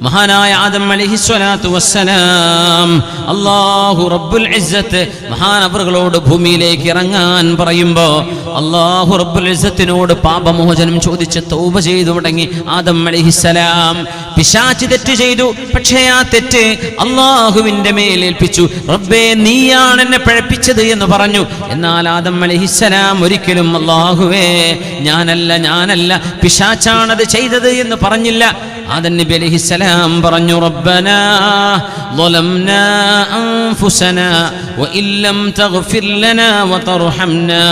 മഹാനായ ആദം അലൈഹിസ്സലാത്തു വസ്സലാം അല്ലാഹു റബ്ബുൽ ഇസ്സത്ത് മഹാനവറുകളോട് ഭൂമിയിലേക്ക് ഇറങ്ങാൻ പറയുമ്പോൾ അല്ലാഹു റബ്ബുൽ ഇസ്സത്തിനോട് പാപമോചനം ചോദിച്ച് തൗബ ചെയ്തു തുടങ്ങി ആദം അലൈഹിസ്സലാം. പിശാച് തെറ്റ് ചെയ്തു, പക്ഷേ ആ തെറ്റ് അല്ലാഹുവിന്റെ മേലേൽപ്പിച്ചു. റബ്ബേ, നീയാണ് എന്നെ പിഴപ്പിച്ചത് എന്ന് പറഞ്ഞു. എന്നാൽ ആദം അലൈഹിസ്സലാം ഒരിക്കലും അല്ലാഹുവേ ഞാനല്ല പിശാചാണത് ചെയ്തത് എന്ന് പറഞ്ഞില്ല. ആദം നബി അലൈഹിസ്സലാം പറഞ്ഞു, റബ്ബനാ ളലംനാ അൻഫുസനാ വഇല്ലം തഗ്ഫിർ ലനാ വതർഹംനാ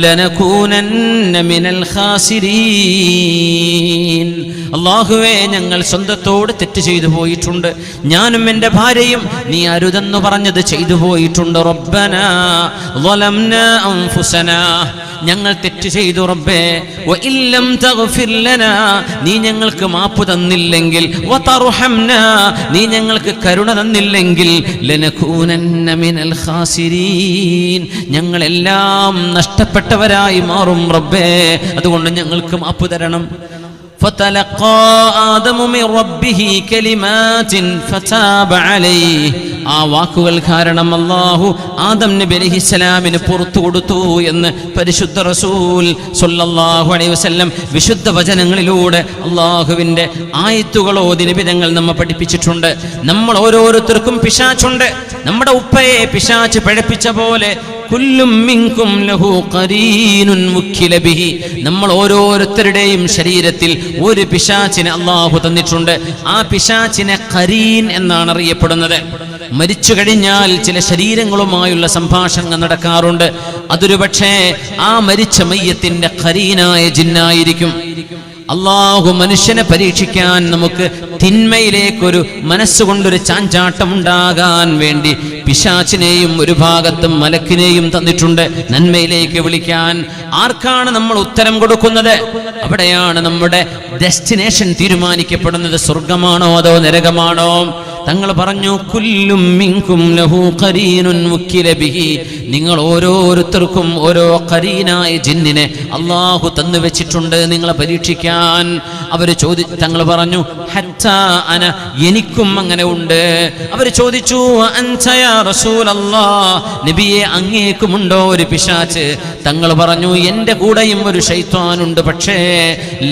ലനകൂനന്ന മിനൽ ഖാസിരീൻ. അല്ലാഹുവേ, ഞങ്ങൾ സ്വന്തത്തോട് തെറ്റ് ചെയ്തു പോയിട്ടുണ്ട്. ഞാനും എൻ്റെ ഭാര്യയും നീ അരുതെന്ന് പറഞ്ഞത് ചെയ്തു പോയിട്ടുണ്ട്. റബ്ബനാ ളലംനാ അൻഫുസനാ, ഞങ്ങൾ തെറ്റ് ചെയ്തു റബ്ബേ. വഇല്ലം തഗ്ഫിർ ലനാ, നീ ഞങ്ങൾക്ക് മാപ്പ് തന്നില്ലെങ്കിൽ, വതർഹംനാ, നീ ഞങ്ങൾക്ക് കരുണ തന്നില്ലെങ്കിൽ, ലനകൂനന്ന മിനൽ ഖാസിരീൻ, ഞങ്ങളെല്ലാം നഷ്ടപ്പെട്ടവരായി മാറും റബ്ബേ. അതുകൊണ്ട് ഞങ്ങൾക്ക് മാപ്പ് തരണം. فتلقى آدم من ربه كلمات فتاب عليه. ആ വാക്കുകൾ കാരണം അല്ലാഹു ആദം നബി അലൈഹിസ്സലാമിന് പുറത്തു കൊടുത്തു എന്ന് പരിശുദ്ധ റസൂൽ സ്വല്ലല്ലാഹു അലൈഹി വസല്ലം വിശുദ്ധ വചനങ്ങളിലൂടെ അല്ലാഹുവിൻ്റെ ആയത്തുകൾ ഓതി നിബിതങ്ങൾ നമ്മെ പഠിപ്പിച്ചിട്ടുണ്ട്. നമ്മൾ ഓരോരുത്തർക്കും പിശാചുണ്ട്. നമ്മുടെ ഉപ്പയെ പിശാച് പിഴപ്പിച്ച പോലെ കുല്ലും മിൻകും ലഹു ഖരീനുൻ മുക്കില ബിഹി, നമ്മൾ ഓരോരുത്തരുടെയും ശരീരത്തിൽ ഒരു പിശാചിനെ അല്ലാഹു തന്നിട്ടുണ്ട്. ആ പിശാചിനെ ഖരീൻ എന്നാണ് അറിയപ്പെടുന്നത്. മരിച്ചു കഴിഞ്ഞാൽ ചില ശരീരങ്ങളുമായുള്ള സംഭാഷണങ്ങൾ നടക്കാറുണ്ട്. അതൊരു പക്ഷേ ആ മരിച്ച മയ്യത്തിന്റെ ഖരീനായ ജിന്നായിരിക്കും. അല്ലാഹു മനുഷ്യനെ പരീക്ഷിക്കാൻ നമുക്ക് തിന്മയിലേക്കൊരു മനസ്സുകൊണ്ടൊരു ചാഞ്ചാട്ടം ഉണ്ടാകാൻ വേണ്ടി പിശാചിനെയും ഒരു ഭാഗത്തും മലക്കിനെയും തന്നിട്ടുണ്ട് നന്മയിലേക്ക് വിളിക്കാൻ. ആർക്കാണ് നമ്മൾ ഉത്തരം കൊടുക്കുന്നത്? അവിടെയാണ് നമ്മുടെ ഡെസ്റ്റിനേഷൻ തീരുമാനിക്കപ്പെടുന്നത്. സ്വർഗമാണോ അതോ നരകമാണോ? തങ്ങൾ പറഞ്ഞു, കുല്ലും മിൻകും ലഹു ഖരീനുൻ മുക്കില ബിഹി, നിങ്ങൾ ഓരോരുത്തർക്കും ഓരോ ഖരീനായ ജിന്നിനെ അല്ലാഹു തന്നു വെച്ചിട്ടുണ്ട് നിങ്ങളെ പരീക്ഷിക്കാൻ. അവർ തങ്ങൾ പറഞ്ഞു, ഹത്താ അന, എനിക്കും അങ്ങനെ ഉണ്ട്. അവർ ചോദിച്ചു, അൻത യാ റസൂലല്ലാഹ്, നബിയെ അങ്ങേക്കുമുണ്ടോ ഒരു പിശാച്? തങ്ങൾ പറഞ്ഞു, എൻ്റെ കൂടെയും ഒരു ശൈത്വാനുണ്ട്, പക്ഷേ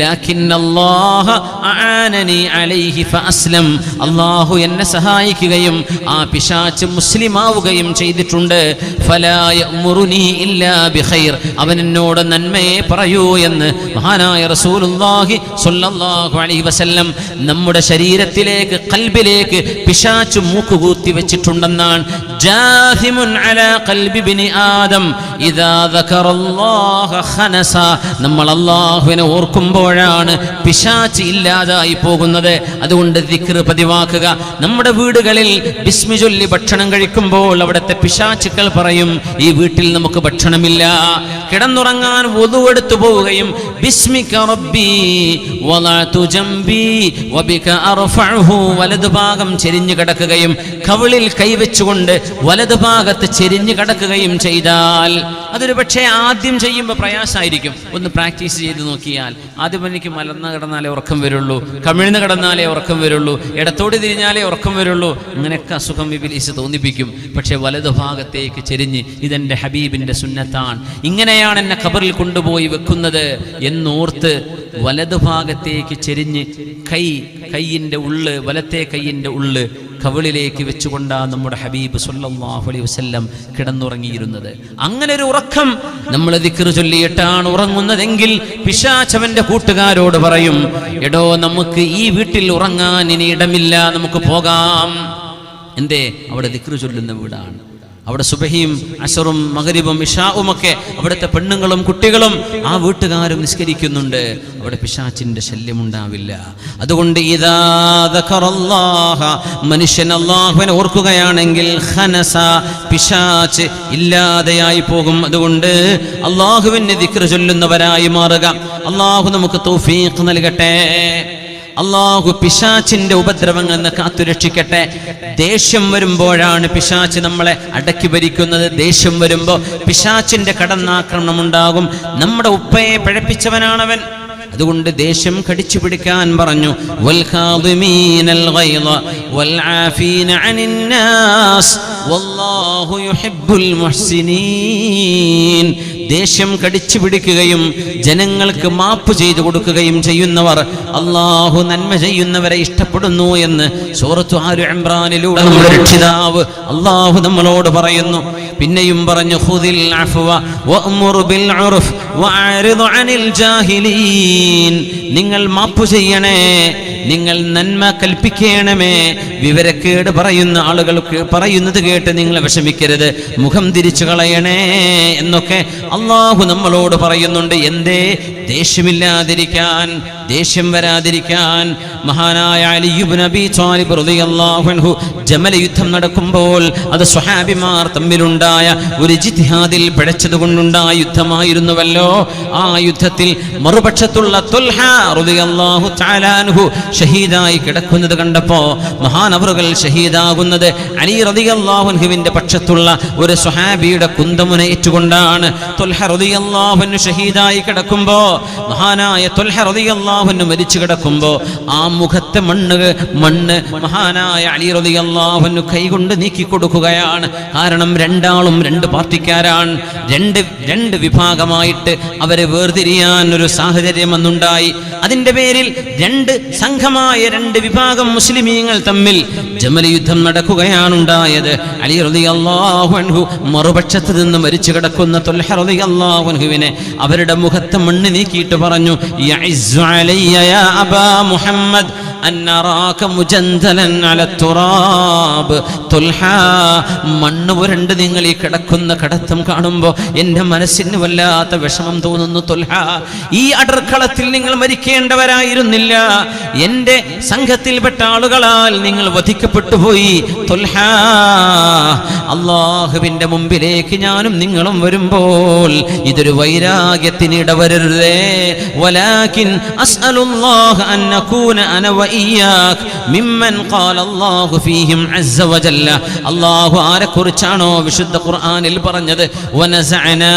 ലാകിന്നല്ലാഹ അആനനി അലൈഹി ഫഅസ്ലം, അല്ലാഹു എന്നെ സഹായിക്കുകയും ആ പിശാച് മുസ്ലിമാവുകയും ചെയ്തിട്ടുണ്ട്. ഫലാ യഅ്മുറുനി ഇല്ലാ ബിഖൈർ, അവൻ എന്നോട് നന്മയെ പറയൂ എന്ന് മഹാനായ റസൂലുള്ളാഹി സ്വല്ലല്ലാഹു അലൈഹി വസല്ലം നമ്മുടെ ശരീരത്തിലേക്ക് ഖൽബിലേക്ക് പിശാച് മൂക്കുകൂത്തി വെച്ചിട്ടുണ്ടെന്നാണ്. ജാഹിമുൻ അലാ ഖൽബി ഇബ്നി ആദം ഇദാ ദകറല്ലാഹ ഖനസ, നമ്മൾ അല്ലാഹുവിനെ ഓർക്കുമ്പോഴാണ് പിശാച് ഇല്ലാതായി പോകുന്നത്. അതുകൊണ്ട് ദിക്ർ പതിവാക്കുക. നമ്മുടെ വീടുകളിൽ ബിസ്മി ചൊല്ലി ഭക്ഷണം കഴിക്കുമ്പോൾ അവിടുത്തെ പിശാചുക്കൾ പറയും, ഈ വീട്ടിൽ നമുക്ക് ഭക്ഷണമില്ല. കിടന്നുറങ്ങാൻ വുദു എടുത്തു പോവുകയും ബിസ്മിക റബ്ബി വളഅതു ജംബി വബിക അർഫഉഹു, വലതു ഭാഗം ചെരിഞ്ഞു കിടക്കുകയും കവിളിൽ കൈവച്ചുകൊണ്ട് വലതു ഭാഗത്ത് ചെരിഞ്ഞു കിടക്കുകയും ചെയ്താൽ അതൊരു പക്ഷേ ആദ്യം ചെയ്യുമ്പോൾ പ്രയാസമായിരിക്കും. ഒന്ന് പ്രാക്ടീസ് ചെയ്ത് നോക്കിയാൽ ആദ്യം എനിക്ക് മലർന്ന് കിടന്നാലേ ഉറക്കം വരുള്ളൂ, കമിഴ്ന്ന് കിടന്നാലേ ഉറക്കം വരുള്ളൂ, ഇടത്തോട് തിരിഞ്ഞാലേ ഉറക്കം വരുള്ളൂ, അങ്ങനെയൊക്കെ അസുഖം ഇബ്ലീസ് തോന്നിപ്പിക്കും. പക്ഷേ വലതു ഭാഗത്തേക്ക് ചെരിഞ്ഞ്, ഇതെൻ്റെ ഹബീബിൻ്റെ സുന്നത്താണ്, ഇങ്ങനെയാണ് എന്നെ ഖബറിൽ കൊണ്ടുപോയി വെക്കുന്നത് എന്നോർത്ത് വലതു ഭാഗത്തേക്ക് ചെരിഞ്ഞ് കൈയിൻ്റെ ഉള്ള്, വലത്തെ കൈയിൻ്റെ ഉള്ള് കവിളിലേക്ക് വെച്ചുകൊണ്ടാണ് നമ്മുടെ ഹബീബ് സ്വല്ലല്ലാഹു അലൈഹി വസല്ലം കിടന്നുറങ്ങിയിരുന്നത്. അങ്ങനെ ഒരു ഉറക്കം നമ്മൾ ദിക്ർ ചൊല്ലിയിട്ടാണ് ഉറങ്ങുന്നതെങ്കിൽ പിശാചവന്റെ കൂട്ടുകാരോട് പറയും, എടോ നമുക്ക് ഈ വീട്ടിൽ ഉറങ്ങാൻ ഇനി ഇടമില്ല, നമുക്ക് പോകാം. എന്തേ? അവിടെ ദിക്ർ ചൊല്ലുന്ന വീടാണ്. അവിടെ സുബഹിയും അസറും മഗ്രിബും ഇശാഉം ഒക്കെ അവിടുത്തെ പെണ്ണുങ്ങളും കുട്ടികളും ആ വീട്ടുകാരും നിസ്കരിക്കുന്നുണ്ട്. അവിടെ പിശാചിന്റെ ശല്യം ഉണ്ടാവില്ല. അതുകൊണ്ട് ഇദാ ദകറല്ലാഹ, മനുഷ്യൻ അല്ലാഹുവിനെ ഓർക്കുകയാണെങ്കിൽ ഖനസ, പിശാച് ഇല്ലാതെയായി പോകും. അതുകൊണ്ട് അല്ലാഹുവിനെ ദിക്ർ ചൊല്ലുന്നവരായി മാറുക. അല്ലാഹു നമുക്ക് തൗഫീഖ് നൽകട്ടെ. അല്ലാഹു പിശാചിന്റെ ഉപദ്രവങ്ങളിൽ നിന്ന് കാത്തുരക്ഷിക്കട്ടെ. ദേഷ്യം വരുമ്പോഴാണ് പിശാച് നമ്മളെ അടക്കി ഭരിക്കുന്നത്. ദേഷ്യം വരുമ്പോൾ പിശാചിന്റെ കടന്നാക്രമണം ഉണ്ടാകും. നമ്മുടെ ഉപ്പയെ പിഴപ്പിച്ചവനാണവൻ. അതുകൊണ്ട് ദേഷ്യം കടിച്ചു പിടിക്കാൻ പറഞ്ഞു. വൽ ഖാദിമീനൽ ഗൈള വൽ ആഫീന അനിൻ നാസ് വല്ലാഹു യുഹിബ്ബുൽ മുഹ്സിനീൻ. ദേഷ്യം കടിച്ചു പിടിക്കുകയും ജനങ്ങൾക്ക് മാപ്പ് ചെയ്തു കൊടുക്കുകയും ചെയ്യുന്നവർ അല്ലാഹു നന്മ ചെയ്യുന്നവരെ ഇഷ്ടപ്പെടുന്നു എന്ന് സൂറത്തു ആലു ഇംറാനിലൂടെ നമ്മുടെ രക്ഷിതാവ് അല്ലാഹു നമ്മളോട് പറയുന്നു. പിന്നെയും പറഞ്ഞു ഖുദിൽ അഫ്വ വഅ്മുർ ബിൽ ഉർഫ് വഅരിദ് അനിൽ ജാഹിലീൻ. നിങ്ങൾ മാപ്പ് ചെയ്യണേ, നിങ്ങൾ നന്മ കൽപ്പിക്കണമേ, വിവരക്കേട് പറയുന്ന ആളുകൾക്ക് പറയുന്നത് കേട്ട് നിങ്ങൾ വിഷമിക്കരുത്, മുഖം തിരിച്ചു കളയണേ എന്നൊക്കെ അല്ലാഹു നമ്മളോട് പറയുന്നുണ്ട്. എന്തേ? ദേഷ്യമില്ലാതിരിക്കാൻ, ദേഷ്യം വരാതിരിക്കാൻ. മഹാനായ അലി ഇബ്നു അബീ ത്വാലിബ് റളിയല്ലാഹു അൻഹു ജമൽ യുദ്ധം നടക്കുമ്പോൾ അത് സ്വഹാബിമാർ തമ്മിലുണ്ടായ ഒരു ഇജ്തിഹാദിൽ പിഴച്ചതുകൊണ്ടുണ്ടായ യുദ്ധമായിരുന്നുവല്ലോ. ആ യുദ്ധത്തിൽ മറുപക്ഷത്തുള്ള തുൽഹ റളിയല്ലാഹു തആല അൻഹു ഷഹീദായി കിടക്കുന്നത് കണ്ടപ്പോ, മഹാനവറുകൾ ഷഹീദാകുന്നത് അലി റളിയല്ലാഹു അൻഹുവിന്റെ പക്ഷത്തുള്ള ഒരു സ്വഹാബിയുടെ കുന്തമുന ഏറ്റുകൊണ്ടാണ്. തുൽഹ റളിയല്ലാഹു അൻഹു ഷഹീദായി കിടക്കുമ്പോ, മഹാനായ തുൽഹ റളിയല്ലാഹു അൻഹു മരിച്ചു കിടക്കുമ്പോ ആ മുഖത്തെ മണ്ണ് മഹാനായ അലി റളിയല്ലാഹു അൻഹു കൈകൊണ്ട് നീക്കി കൊടുക്കുകയാണ്. കാരണം രണ്ടാളും രണ്ട് പാർട്ടിക്കാരാണ്, രണ്ട് വിഭാഗമായിട്ട് അവരെ വേർതിരിയാൻ ഒരു സാഹചര്യം അന്നുണ്ടായി. അതിന്റെ പേരിൽ സംഘമായ രണ്ട് വിഭാഗം മുസ്ലിമീങ്ങൾ തമ്മിൽ ജമൽ യുദ്ധം നടക്കുകയാണുണ്ടായത്. അലി റളിയല്ലാഹു അൻഹു മറുപക്ഷത്ത് നിന്ന് മരിച്ചു കിടക്കുന്ന തുൽഹ റളിയല്ലാഹു അൻഹുവിനെ അവരുടെ മുഖത്തെ മണ്ണ് നീക്കിയിട്ട് പറഞ്ഞു, യഇസ്സു അലയ്യ യാ അബാ മുഹമ്മദ് അൻ അറാക മുജന്തലൻ അല തുറാബ്. തുൽഹ, മണ്ണ് പുരണ്ട് നിങ്ങൾ ഈ കിടക്കുന്ന കടത്തം കാണുമ്പോൾ എൻ്റെ മനസ്സിന് വല്ലാത്ത വിഷമം തോന്നുന്നു. തുൽഹ, ഈ അടർക്കളത്തിൽ നിങ്ങൾ മരിക്കേണ്ടവരായിരുന്നില്ല, എൻ്റെ സംഘത്തിൽപ്പെട്ട ആളുകളാൽ നിങ്ങൾ വധിക്കപ്പെട്ടു പോയി. തുൽഹ, അല്ലാഹുവിൻ്റെ മുമ്പിലേക്ക് ഞാനും നിങ്ങളും വരുമ്പോൾ ഇതൊരു വൈരാഗ്യത്തിന് ഇടവരരുതേ. വലാകിൻ അസ്അലുല്ലാഹ അൻ നകൂന അന വഇയ്യാക് മിമ്മൻ ഖാല അല്ലാഹു ഫീഹിം അസ്സ വജല്ല. അല്ലാഹു ആരെക്കുറിച്ചാണോ വിശുദ്ധ ഖുർആനിൽ പറഞ്ഞത്, വനസഅനാ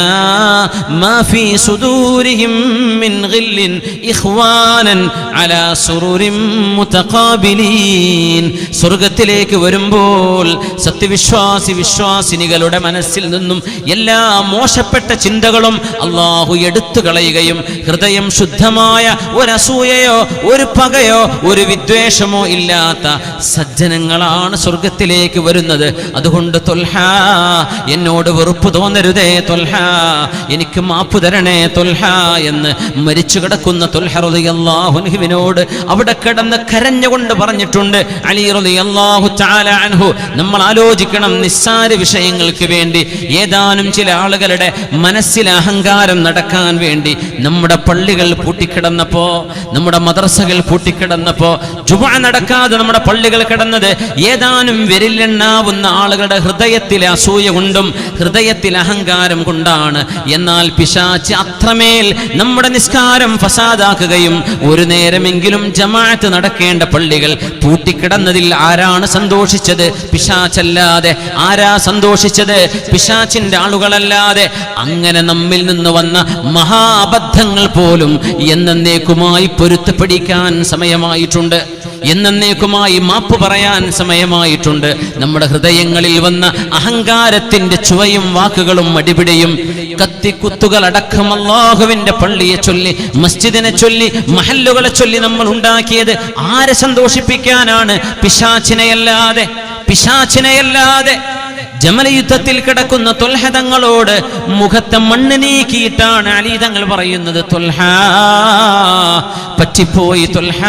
മാ ഫീ സുദൂരിഹിം മിൻ ഗില്ലിൻ ഇഖ്വാനൻ അലാ സുറുരിൻ മുതഖാബിലീൻ. സ്വർഗ്ഗത്തിലേക്ക് വരുമ്പോൾ വിശ്വാസിനികളുടെ മനസ്സിൽ നിന്നും എല്ലാ മോശപ്പെട്ട ചിന്തകളും അല്ലാഹു എടുത്തു കളയുകയും ഹൃദയം ശുദ്ധമായ ഒരു അസൂയയോ ഒരു പകയോ ഒരു വിദ്വേഷമോ ഇല്ലാത്ത സജ്ജനങ്ങളാണ് സ്വർഗത്തിലേക്ക് വരുന്നത്. അതുകൊണ്ട് തുൽഹ, എന്നോട് വെറുപ്പ് തോന്നരുതേ തുൽഹ, എനിക്ക് മാപ്പ് തരണേ തുൽഹ എന്ന് മരിച്ചു കിടക്കുന്ന തുൽഹ റളിയല്ലാഹു അൻഹുവിനോട് അവിടെ കിടന്ന് കരഞ്ഞുകൊണ്ട് പറഞ്ഞിട്ടുണ്ട് അലി റളിയല്ലാഹു തആല അൻഹു. നമ്മൾ ആലോചിക്കണം, നിസ്സാര വിഷയങ്ങൾക്ക് വേണ്ടി ഏതാനും ചില ആളുകളുടെ മനസ്സിൽ അഹങ്കാരം നടക്കാൻ വേണ്ടി നമ്മുടെ പള്ളികൾ പൂട്ടിക്കിടന്നപ്പോ, നമ്മുടെ മദ്രസകൾ പൂട്ടിക്കിടന്നപ്പോ, ജുമുഅ നടക്കാതെ നമ്മുടെ പള്ളികൾ കിടന്നത് ഏതാനും വിരലിലെണ്ണാവുന്ന ആളുകളുടെ ഹൃദയത്തിലെ അസൂയ കൊണ്ടും ഹൃദയത്തിലെ അഹങ്കാരം കൊണ്ടാണ്. എന്നാൽ പിശാച് അത്രമേൽ നമ്മുടെ നിസ്കാരം ഫസാദാക്കുകയും ഒരു നേരമെങ്കിലും ജമാഅത്ത് നടക്കേണ്ട പള്ളികൾ പൂട്ടിക്കിടന്നതിൽ ആരാണ് സന്തോഷിച്ചത്? പിശാചല്ലാതെ. ആരാ സന്തോഷിച്ചത്? പിശാചിന്റെ ആളുകളല്ലാതെ. അങ്ങനെ നമ്മിൽ നിന്ന് വന്ന മഹാ അബദ്ധങ്ങൾ പോലും എന്നേക്കുമായി പൊരുത്തപ്പെടിക്കാൻ സമയമായിട്ടുണ്ട്, എന്നേക്കുമായി മാപ്പ് പറയാൻ സമയമായിട്ടുണ്ട്. നമ്മുടെ ഹൃദയങ്ങളിൽ വന്ന അഹങ്കാരത്തിന്റെ ചുവയും വാക്കുകളും അടിപിടിയും കത്തിക്കുത്തുകളടക്കം അല്ലാഹുവിന്റെ പള്ളിയെ ചൊല്ലി, മസ്ജിദിനെ ചൊല്ലി, മഹല്ലുകളെ ചൊല്ലി നമ്മൾ ഉണ്ടാക്കിയത് ആരെ സന്തോഷിപ്പിക്കാനാണ്? പിശാചിനെയല്ലാതെ. ജമൽ യുദ്ധത്തിൽ കിടക്കുന്ന തുൽഹ തങ്ങളോട് മുഖത്തെ മണ്ണ് നീക്കിയിട്ടാണ് അലി തങ്ങൾ പറയുന്നത്, തുൽഹ പറ്റിപ്പോയി, തുൽഹ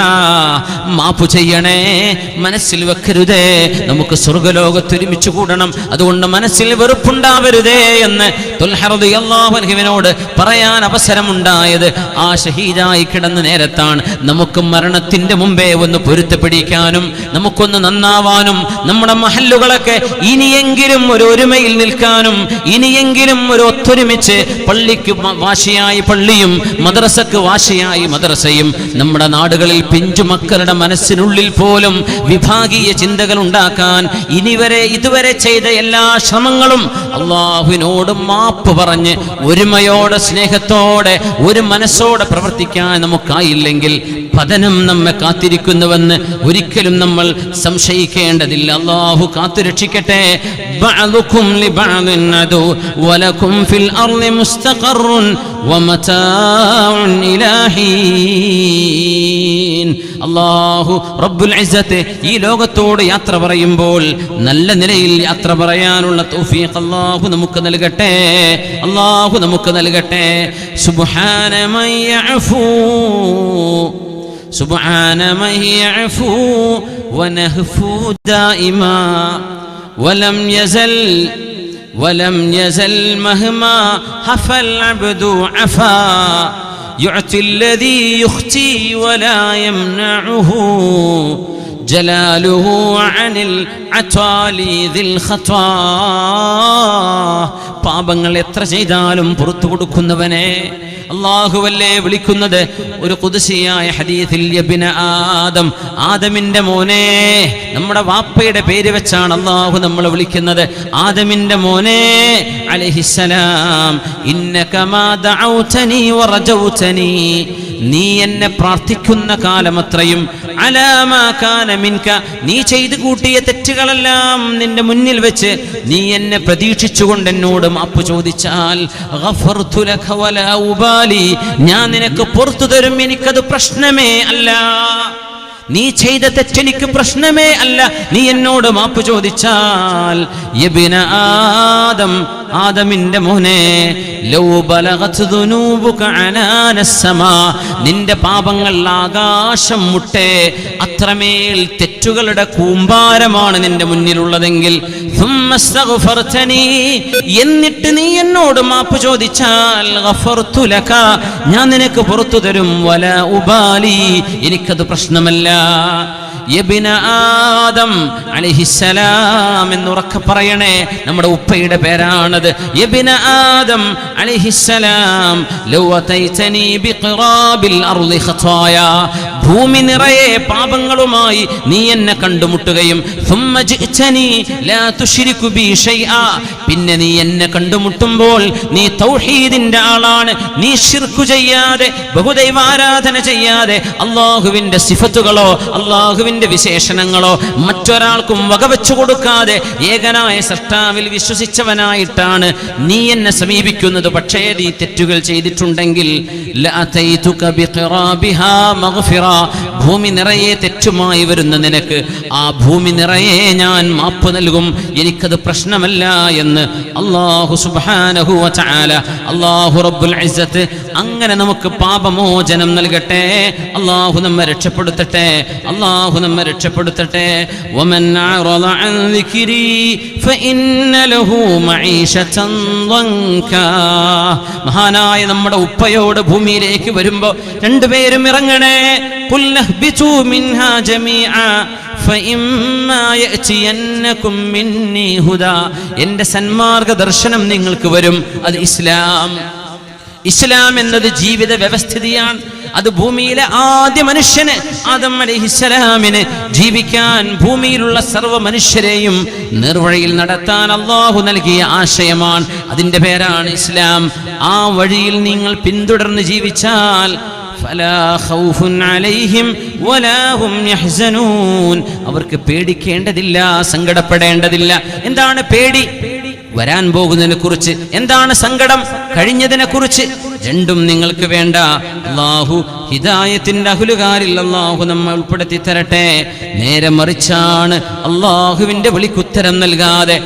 മാപ്പു ചെയ്യണേ, മനസ്സിൽ വെക്കരുതേ, നമുക്ക് സ്വർഗ്ഗലോകത്ത് ഒരുമിച്ച് കൂടണം, അതുകൊണ്ട് മനസ്സിൽ വെറുപ്പുണ്ടാവരുതേ എന്ന് തുൽഹ റളിയല്ലാഹു അൻഹുവിനോട് പറയാൻ അവസരമുണ്ടായത് ആ ഷഹീദായി കിടന്ന നേരത്താണ്. നമുക്ക് മരണത്തിന്റെ മുമ്പേ ഒന്ന് പൊരുത്തപ്പെടിക്കാനും നമുക്കൊന്ന് നന്നാവാനും നമ്മുടെ മഹല്ലുകളൊക്കെ ഇനിയെങ്കിലും ഇനിയെങ്കിലും ഒരു ഒരുമയിൽ നിൽക്കാനും ഇനിയെങ്കിലും ഒരു ഒത്തൊരുമിച്ച് പള്ളിക്ക് വാശിയായി പള്ളിയും മദ്രസക്ക് വാശിയായി മദ്രസയും നമ്മുടെ നാടുകളിൽ പിഞ്ചു മക്കളുടെ മനസ്സിനുള്ളിൽ പോലും വിഭാഗീയ ചിന്തകൾ ഉണ്ടാക്കാൻ ഇതുവരെ ചെയ്ത എല്ലാ ശ്രമങ്ങളും അള്ളാഹുവിനോട് മാപ്പ് പറഞ്ഞ് ഒരുമയോടെ സ്നേഹത്തോടെ ഒരു മനസ്സോടെ പ്രവർത്തിക്കാൻ നമുക്കായില്ലെങ്കിൽ പതനം നമ്മെ കാത്തിരിക്കുന്നുവെന്ന് ഒരിക്കലും നമ്മൾ സംശയിക്കേണ്ടതില്ല. അല്ലാഹു കാത്തുരക്ഷിക്കട്ടെ. ബഅദുകും ലിബഅദിൻ അദു വലകും ഫിൽ അർളി മുസ്തഖറുൻ വമതാഉൻ ഇലാഹീൻ. അല്ലാഹു റബ്ബുൽ ഇസ്സത്ത് ഈ ലോകത്തോട് യാത്ര പറയുമ്പോൾ നല്ല നിലയിൽ യാത്ര പറയാനുള്ള തൗഫീഖ് അല്ലാഹു നമുക്ക് നൽകട്ടെ. അല്ലാഹു നമുക്ക് നൽകട്ടെ. സുബ്ഹാന മൻ യഅഫു سبحان من يعفو ونهفو دائما ولم يزل مهما حفى العبد عفا يعطي الذي يختي ولا يمنعه جلاله عن العتالي ذي الخطا. പാപങ്ങൾ എത്ര ചെയ്താലും പുറത്തു കൊടുക്കുന്നവനെ അല്ലാഹുവല്ലേ വിളിക്കുന്നത്. ഒരു ഖുദ്സിയായ ഹദീസിൽ യബ്ന ആദം, ആദമിന്റെ മോനെ, നമ്മുടെ വാപ്പയുടെ പേര് വെച്ചാണ് അല്ലാഹു നമ്മളെ വിളിക്കുന്നത്. ആദമിന്റെ മോനെ അലൈഹിസ്സലാം, ഇന്നക മാ ദഅൗതനി വറജൗതനി, നീ എന്നെ പ്രാർത്ഥിക്കുന്ന കാലമത്രയും അലാമാ കാന മിൻക, നീ ചെയ്തു കൂട്ടിയ തെറ്റുകളെല്ലാം നിന്റെ മുന്നിൽ വെച്ച് നീ എന്നെ പ്രതീക്ഷിച്ചുകൊണ്ട് എന്നോട് മാപ്പ് ചോദിച്ചാൽ ഗഫർതു ലക വലാ ഉബാലി, ഞാൻ നിനക്ക് പുറത്തു തരും, എനിക്കത് പ്രശ്നമേ അല്ല. നീ ചെയ്ത തെറ്റെനിക്ക് പ്രശ്നമേ അല്ല, നീ എന്നോട് മാപ്പ് ചോദിച്ചാൽ. യബ്ന ആദം, ആദമിന്റെ മോനെ, ലൗ ബലഗത് ദുനൂബുക അനാനസ് സമാ, നിന്റെ പാപങ്ങൾ ആകാശം മുട്ടെ അത്രമേൽ തെറ്റുകളുടെ കൂമ്പാരമാണ് നിന്റെ മുന്നിലുള്ളതെങ്കിൽ, സുമ്മസ്തഗ്ഫർതനി, എന്നിട്ട് നീ എന്നോട് മാപ്പ് ചോദിച്ചാൽ ഗഫർതു ലക, ഞാൻ നിനക്ക് പുറത്തു തരും, വലാ ഉബാലി, എനിക്കത് പ്രശ്നമല്ല. യബ്ന ആദം അലൈഹിസ്സലാം എന്നുറക്കെ പറയണേ, നമ്മുടെ ഉപ്പയുടെ പേരാണത്. യബ്ന ആദം അലൈഹിസ്സലാം, ലൗ അതൈതനി ബിഖറാബിൽ അർളി ഖതായ, ഭൂമി നിറയെ പാപങ്ങളുമായി നീ എന്നെ കണ്ടുമുട്ടുകയും സുമ്മ ജിഅ്തനി ലാ തുശ്രികു ബി ഷൈആ, പിന്നെ നീ എന്നെ കണ്ടുമുട്ടുമ്പോൾ നീ തൗഹീദിന്റെ ആളാണ്, നീ ശിർക്ക് ചെയ്യാതെ ബഹുദൈവാരാധന ചെയ്യാതെ അല്ലാഹുവിന്റെ സിഫത്തുകളോ അല്ലാഹുവിന്റെ വിശേഷണങ്ങളോ മറ്റൊരാൾക്കും വകവെച്ചു കൊടുക്കാതെ ഏകനായ സൃഷ്ടാവിൽ വിശ്വസിച്ചവനായിട്ടാണ് നീ എന്നെ സമീപിക്കുന്നത്. പക്ഷേ നീ തെറ്റുകൾ ചെയ്തിട്ടുണ്ടെങ്കിൽ ലഅതൈതുക ബിഖറാബിഹാ മഗ്ഫിറ, ഭൂമി നിറയെ തെറ്റുമായി വരുന്ന നിനക്ക് ആ ഭൂമി നിറയെ ഞാൻ മാപ്പ് നൽകും, എനിക്കത് പ്രശ്നമല്ല എന്ന് അല്ലാഹു സുബ്ഹാനഹു വ തആല, അല്ലാഹു റബ്ബുൽ ഇസ്സത്ത് അങ്ങനെ നമുക്ക് പാപമോചനം നൽകട്ടെ. അല്ലാഹു നമ്മെ രക്ഷപ്പെടുത്തട്ടെ. അല്ലാഹു നമ്മെ രക്ഷപ്പെടുത്തട്ടെ. വമൻ അറള അൻ ദിക്രി ഫഇന്ന ലഹു മഈശതൻ ദൻകാ. മഹാനായ നമ്മുടെ ഉപ്പയോട് ഭൂമിയിലേക്ക് വരുമ്പോൾ രണ്ടുപേരും ഇറങ്ങണേ. ഖുൽ നഹ്ബിതു മിൻഹാ ജമീഅ ഫഇമ്മാ യഅതിയന്നകും മിന്നി ഹുദാ, എൻ്റെ സന്മാർഗ ദർശനം നിങ്ങൾക്ക് വരും. അത് ഇസ്ലാം. ഇസ്ലാം എന്നത് ജീവിത വ്യവസ്ഥിതിയാണ്. അത് ഭൂമിയിലെ ആദ്യ മനുഷ്യന് ആദം അലൈഹിസ്സലാമിന് ജീവിക്കാൻ, ഭൂമിയിലുള്ള സർവ്വ മനുഷ്യരെയും നേർവഴിയിൽ നടത്താൻ അല്ലാഹു നൽകിയ ആശയമാണ്. അതിൻ്റെ പേരാണ് ഇസ്ലാം. ആ വഴിയിൽ നിങ്ങൾ പിന്തുടർന്ന് ജീവിച്ചാൽ ഫലാ ഖൗഫുൻ അലൈഹിം വലാ ഹും യഹ്സനൂൻ, അവർക്ക് പേടിക്കേണ്ടതില്ല, സങ്കടപ്പെടേണ്ടതില്ല. എന്താണ് പേടി? വരാൻ പോകുന്നതിനെ കുറിച്ച്. എന്താണ് സങ്കടം? കഴിഞ്ഞതിനെ കുറിച്ച്. രണ്ടും നിങ്ങൾക്ക് വേണ്ട. അല്ലാഹു ഹിദായത്തിന്റെ അഹ്ലുകാരിൽ അല്ലാഹു നമ്മെ ഉൾപ്പെടുത്തി തരട്ടെ. നേരെ മറിച്ചാണ് അല്ലാഹുവിന്റെ വിളിക്കുത്തരം നൽകാതെ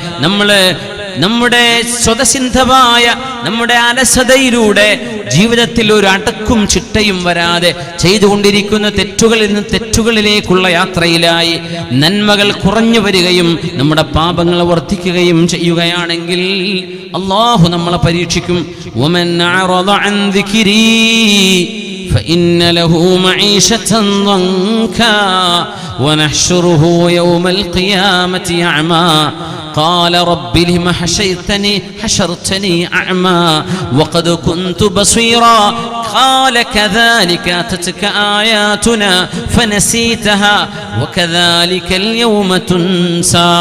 നമ്മുടെ സ്വതസിദ്ധമായ നമ്മുടെ അലസതയിലൂടെ ജീവിതത്തിൽ ഒരു അടക്കും ചിട്ടയും വരാതെ ചെയ്തുകൊണ്ടിരിക്കുന്ന തെറ്റുകളിൽ നിന്ന് തെറ്റുകളിലേക്കുള്ള യാത്രയിലായി നന്മകൾ കുറഞ്ഞു വരികയും നമ്മുടെ പാപങ്ങൾ വർദ്ധിക്കുകയും ചെയ്യുകയാണെങ്കിൽ അല്ലാഹു നമ്മളെ പരീക്ഷിക്കും. വമൻ അറള അൻ ദിക്രി فإن له معيشة ضنكا ونحشره يوم القيامة أعمى. قال رب لم حشرتني أعمى وقد كنت بصيرا قال كذلك أتتك آياتنا فنسيتها وكذلك اليوم تنسى.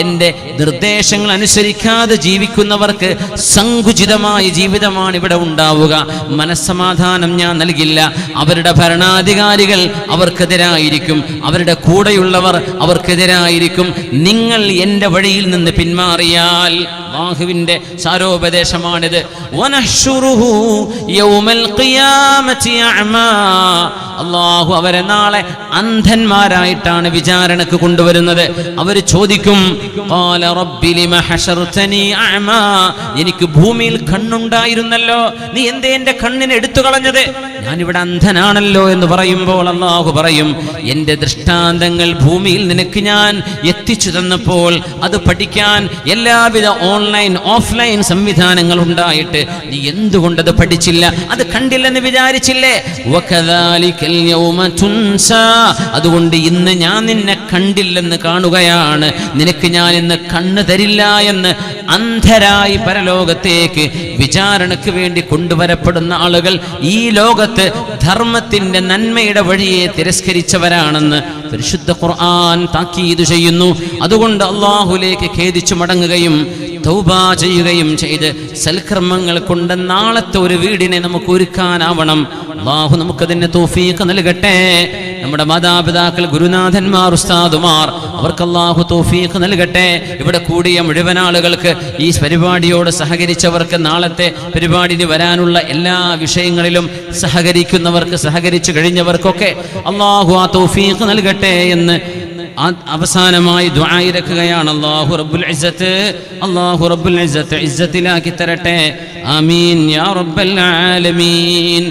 എൻ്റെ നിർദ്ദേശങ്ങൾ അനുസരിക്കാതെ ജീവിക്കുന്നവർക്ക് സങ്കുചിതമായ ജീവിതമാണ് ഇവിടെ ഉണ്ടാവുക. മനസ്സമാധാനം ഞാൻ നൽകില്ല. അവരുടെ ഭരണാധികാരികൾ അവർക്കെതിരായിരിക്കും, അവരുടെ കൂടെയുള്ളവർ അവർക്കെതിരായിരിക്കും. നിങ്ങൾ എൻ്റെ വഴിയിൽ നിന്ന് പിന്മാറിയാൽ, അല്ലാഹുവിൻ്റെ സാരോപദേശമാണിത്. വനഹ്ശുറുഹു യൗമൽ ഖിയാമത്തി അഅമാ. അല്ലാഹു അവരെ നാളെ അന്ധന്മാരായിട്ടാണ് വിചാരണക്ക് കൊണ്ടുവരുന്നത്. അവർ ചോദിക്കും, ഖാല റബ്ബി ലിമ ഹശർതനി അഅമാ. എനിക്ക് ഭൂമിയിൽ കണ്ണുണ്ടായിരുന്നല്ലോ, നീ എന്തേ എൻ്റെ കണ്ണിനെ എടുത്തു കളഞ്ഞത്? ഞാനിവിടെ അന്ധനാണല്ലോ എന്ന് പറയുമ്പോൾ അല്ലാഹു പറയും, എൻ്റെ ദൃഷ്ടാന്തങ്ങൾ ഭൂമിയിൽ നിനക്ക് ഞാൻ എത്തിച്ചു തന്നപ്പോൾ അത് പഠിക്കാൻ എല്ലാവിധ ഓൺലൈൻ ഓഫ്ലൈൻ സംവിധാനങ്ങൾ ഉണ്ടായിട്ട് നീ എന്തുകൊണ്ടത് പഠിച്ചില്ല? അത് കണ്ടില്ലെന്ന് വിചാരിച്ചില്ലേ? വകദാലികൽ യൗമ തുൻസാ. അതുകൊണ്ട് ഇന്ന് ഞാൻ നിന്നെ കണ്ടില്ലെന്ന് കാണുകയാണ്, നിനക്ക് ഞാൻ ഇന്ന് കണ്ണ് തരില്ല എന്ന് അന്ധരായി പരലോകത്തേക്ക് വിചാരണയ്ക്ക് വേണ്ടി കൊണ്ടുവരപ്പെടുന്ന ആളുകൾ ഈ ലോകത്ത് ധർമ്മത്തിന്റെ നന്മയുടെ വഴിയെ തിരസ്കരിച്ചവരാണെന്ന് പരിശുദ്ധ ഖുർആൻ താക്കീത് ചെയ്യുന്നു. അതുകൊണ്ട് അല്ലാഹുവിലേക്ക് ഖേദിച്ചു മടങ്ങുകയും തൗബ ചെയ്യുകയും ചെയ്ത് സൽക്കർമ്മങ്ങൾ കൊണ്ട് നാളത്തെ ഒരു വീടിനെ നമുക്ക് ഒരുക്കാനാവണം. അല്ലാഹു നമുക്കതിന് തൗഫീഖ് നൽകട്ടെ. നമ്മുടെ മാതാപിതാക്കൾ, ഗുരുനാഥന്മാർ, ഉസ്താദുമാർ, അവർക്ക് അല്ലാഹു തൗഫീഖ് നൽകട്ടെ. ഇവിടെ കൂടിയ മുഴുവൻ ആളുകൾക്ക്, ഈ പരിപാടിയോട് സഹകരിച്ചവർക്ക്, നാളത്തെ പരിപാടിന് വരാനുള്ള എല്ലാ വിഷയങ്ങളിലും സഹകരിക്കുന്നവർക്ക്, സഹകരിച്ചു കഴിഞ്ഞവർക്കൊക്കെ അല്ലാഹു ആ തൗഫീഖ് നൽകട്ടെ എന്ന് അവസാനമായി ദുആ ഇറക്കുകയാണ്. അല്ലാഹു റബ്ബുൽ ഇസ്സത്ത് ഇസ്സത്തിലാക്കി തരട്ടെ. ആമീൻ യാ റബ്ബൽ ആലമീൻ.